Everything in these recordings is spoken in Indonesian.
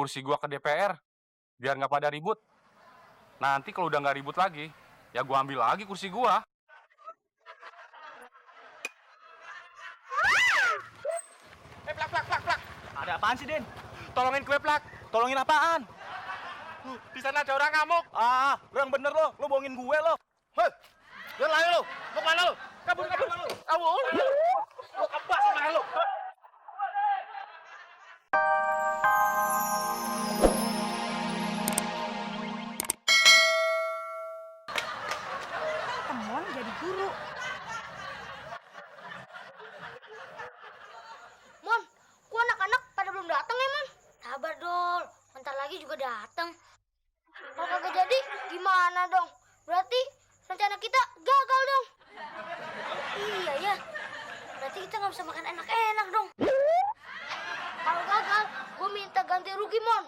kursi gua ke DPR, biar nggak pada ribut. Nanti kalau udah nggak ribut lagi, ya gua ambil lagi kursi gua. Plak. Ada apaan sih, Den? Tolongin gue, Plak. Tolongin apaan? Di sana ada orang ngamuk. Ah, lu yang bener lo bohongin gue lo. Hei, jangan lari lo. Mau kemana lo? Kabur. Kabur. Lo apa sih mana lo? Temon jadi guru. Mon, kok anak-anak pada belum datang ya, Mon? Sabar, Dol. Bentar lagi juga datang. Kalau kagak jadi, gimana dong? Berarti rencana kita gagal dong. Iya ya. Berarti kita nggak bisa makan enak-enak dong. Kalau gagal, gue minta ganti rugi, Mon.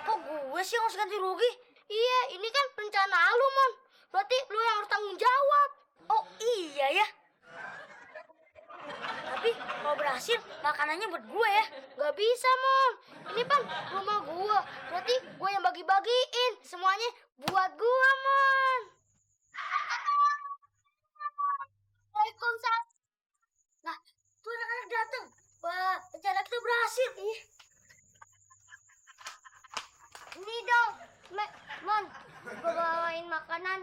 Kok gue sih yang harus ganti rugi? Iya, ini kan rencana lu, Mon. Berarti lu yang harus tanggung jawab. Oh iya ya. Tapi kalau berhasil, makanannya buat gue ya. Gak bisa, Mon. Ini kan rumah gue. Berarti gue yang bagi-bagiin. Semuanya buat gue, Mon. Waalaikumsalam. Nah, tuh anak-anak datang. Wah, rencana kita berhasil. Ini dong, Mon. Gue bawain makanan.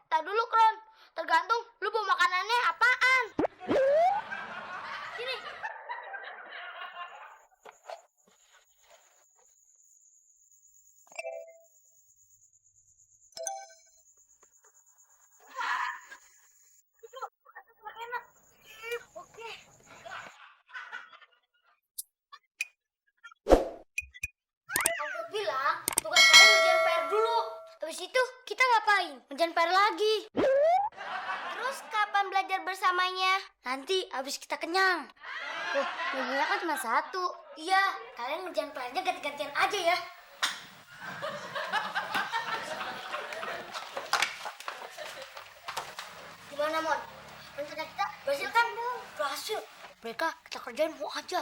Tak dulu, Kron. Tergantung lu bawa makanannya apaan. Sini. Enak. Oke. Aku bilang, tugas kalian ngerjain PR dulu. Habis itu kita ngapain? Ngerjain PR lagi. Terus kapan belajar bersamanya? Nanti habis kita kenyang. Menunya kan cuma satu. Iya, kalian ngerjain PR-nya ganti-gantian aja ya. Gimana, Mon? Rencana kita berhasil kan? Berhasil. Mereka kita kerjain mau aja.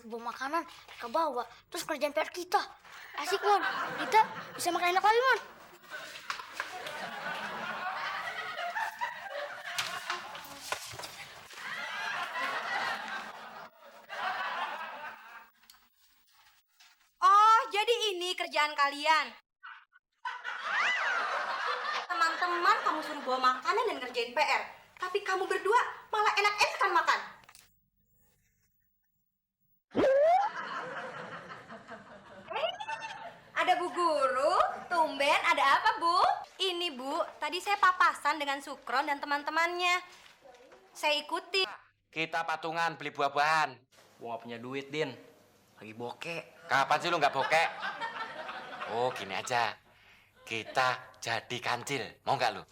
Bawa makanan, mereka bawa. Terus kerjain PR kita. Asik, Mon. Kita bisa makan enak lagi, Mon. Oh, jadi ini kerjaan kalian. Teman-teman kamu suruh bawa makanan dan ngerjain PR. Tapi kamu berdua malah enak-enakan makan. Ada Bu Guru, tumben ada apa Bu? Ini Bu, tadi saya papasan dengan Sukron dan teman-temannya. Saya ikuti. Kita patungan beli buah-buahan. Gua gak punya duit, Din. Lagi bokek. Kapan sih lu nggak bokek? Oh, gini aja. Kita jadi kancil. Mau nggak lu?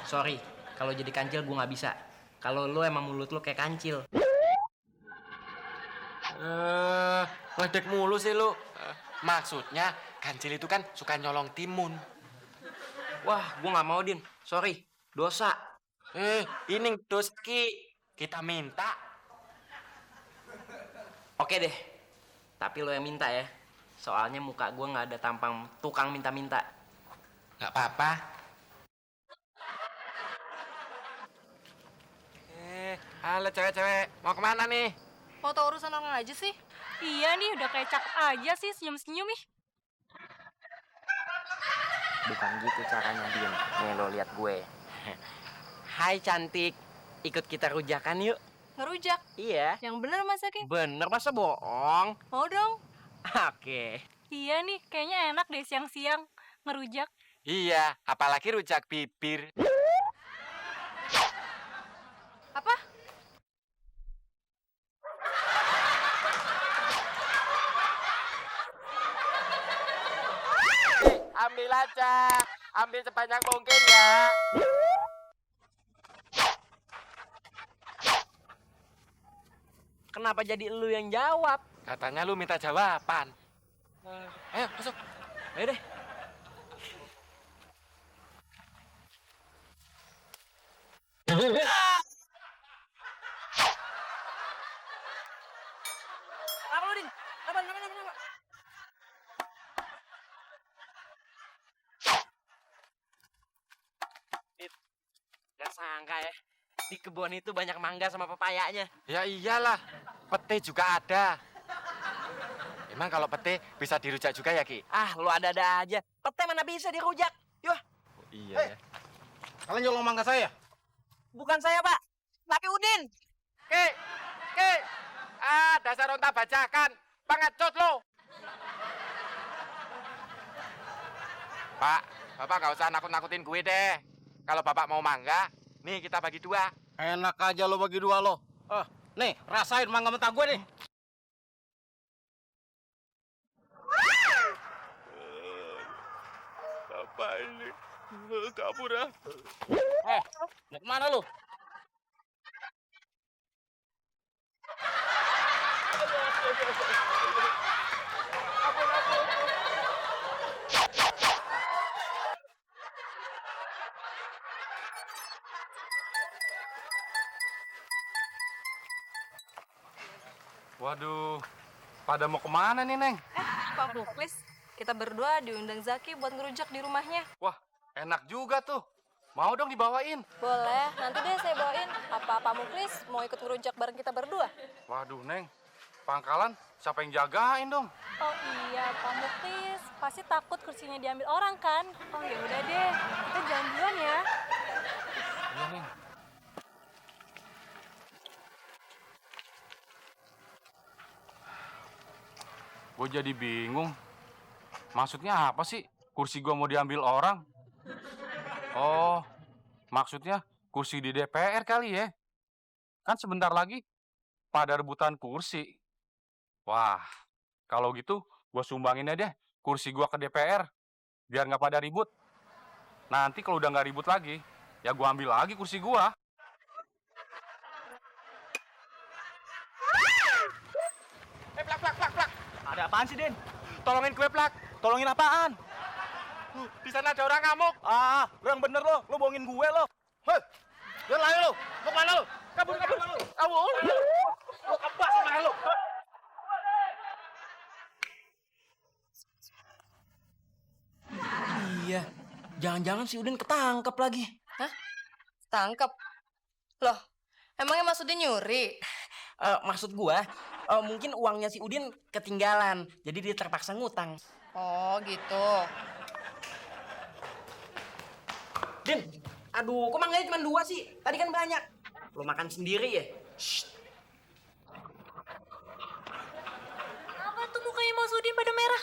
Sorry, kalau jadi kancil gua nggak bisa. Kalau lu emang mulut lu kayak kancil. Ngeledek mulu sih lu. Maksudnya kancil itu kan suka nyolong timun. Wah, gua nggak mau, Din. Sorry, dosa. Ini doski. Kita minta. Oke deh. Tapi lo yang minta ya. Soalnya muka gua nggak ada tampang tukang minta-minta. Nggak apa-apa. Halo cewek-cewek. Mau kemana nih? Mau tau urusan orang aja sih? Iya nih, udah kayak cakep aja sih, senyum-senyum nih. Bukan gitu caranya, Din. Nih lo lihat gue. Hai cantik. Ikut kita rujakan yuk. Ngerujak. Iya. Yang bener masaknya. Bener, masa bohong? Mau dong? Oke. Iya nih, kayaknya enak deh siang-siang ngerujak. Iya, apalagi rujak bibir. Apa? Ambil aja. Ambil sebanyak mungkin ya. Kenapa jadi lu yang jawab? Katanya lu minta jawaban. Ayo, masuk. Ayo deh. Apa lu, Din? Apa? Di kebun itu banyak mangga sama pepayanya. Ya iyalah, pete juga ada. Emang kalau pete bisa dirujak juga ya, Ki? Ah, lu ada-ada aja. Pete mana bisa dirujak? Yuk, Iya ya. Kalian nyolong mangga saya? bukan saya, Pak. Tapi Udin. Ki. Dasar onta bajakan. Pengecut lo. Pak, Bapak nggak usah nakut-nakutin gue deh. Kalau Bapak mau mangga, nih kita bagi 2. Enak aja lo bagi 2 lo. Nih, rasain mangga mentah gue nih. Bapak ini kabur ah. Mau kemana lo? Waduh, pada mau kemana nih, Neng? Pak Muklis, kita berdua diundang Zaki buat ngerujak di rumahnya. Wah, enak juga tuh. Mau dong dibawain. Boleh, nanti deh saya bawain. Apa Pak Muklis mau ikut ngerujak bareng kita berdua? Waduh, Neng. Pangkalan siapa yang jagain dong? Oh iya, Pak Muklis. Pasti takut kursinya diambil orang kan? Oh ya udah deh, kita jalan duluan ya. Iya, Neng. Gue jadi bingung. Maksudnya apa sih? Kursi gue mau diambil orang? Oh, maksudnya kursi di DPR kali ya? Kan sebentar lagi pada rebutan kursi. Wah, kalau gitu gue sumbangin aja deh kursi gue ke DPR. Biar nggak pada ribut. Nanti kalau udah nggak ribut lagi, ya gue ambil lagi kursi gue. Plak. Ada apaan sih, Den? Tolongin gue, Plak. Tolongin apaan? Di sana ada orang ngamuk. Lu yang bener lo bohongin gue lo. Hei, jangan lari lo. Mau kemana lo? Kabur lo. Kabur. Lo kebas sama lo. Iya, jangan-jangan si Udin ketangkep lagi. Tangkep. Loh, emangnya maksudnya nyuri? Maksud gua, mungkin uangnya si Udin ketinggalan, jadi dia terpaksa ngutang. Oh gitu. Din, aduh, kok mangganya cuma 2 sih? Tadi kan banyak. Lo makan sendiri ya? Apa tuh mukanya Mas Udin pada merah?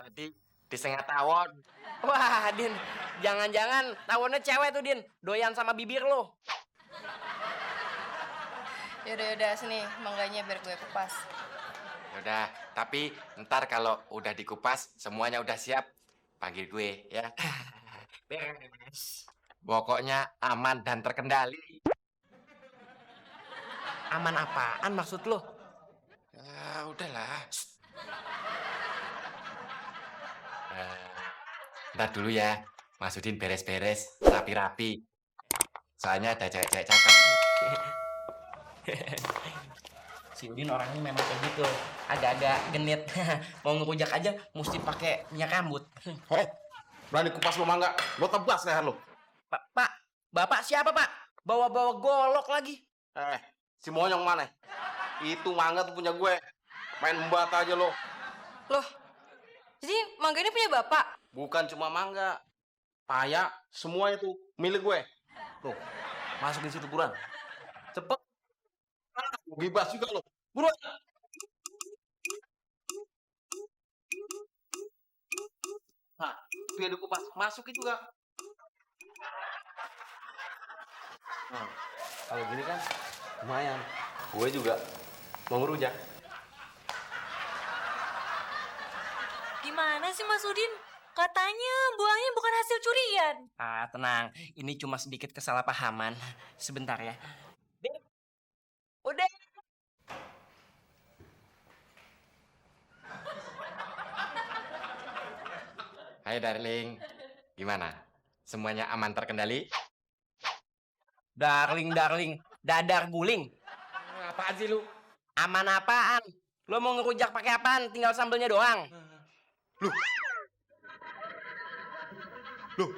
Tadi disengat tawon. Wah, Din, jangan-jangan tawonnya cewek tuh, Din. Doyan sama bibir lo. Yaudah, sini mangganya biar gue kupas. Yaudah, tapi ntar kalau udah dikupas, semuanya udah siap, panggil gue ya. Beres. Pokoknya aman dan terkendali. Aman apaan maksud lo? Ya, udahlah. Ntar dulu ya, Mas Udin beres-beres, rapi-rapi. Soalnya ada cewek-cewek cakep. Si Udin orangnya memang kayak gitu, agak-agak genit. Mau ngerujak aja mesti pakai minyak rambut. Hei, berani kupas lo mangga. Lo tebas leher lo. Pak, Bapak siapa, Pak? Bawa-bawa golok lagi. Si Monyong mana? Itu mangga tuh punya gue. Main membata aja lo. Loh, jadi mangga ini punya bapak? Bukan cuma mangga. Paya, semuanya tuh milik gue. Tuh, masukin situ buruan. Cepet. Bebas juga lo. Buruan. Nah, itu yang dikupas. Masukin juga. Nah, kalau gini kan lumayan. Gue juga mau ngerujak. Gimana sih Mas Udin? Katanya buangnya bukan hasil curian. Tenang, ini cuma sedikit kesalahpahaman. Sebentar ya. Udah. Hai darling, gimana? Semuanya aman terkendali? Darling, dadar guling. Apaan sih lu? Aman apaan? Lo mau ngerujak pakai apaan? Tinggal sambelnya doang. loh,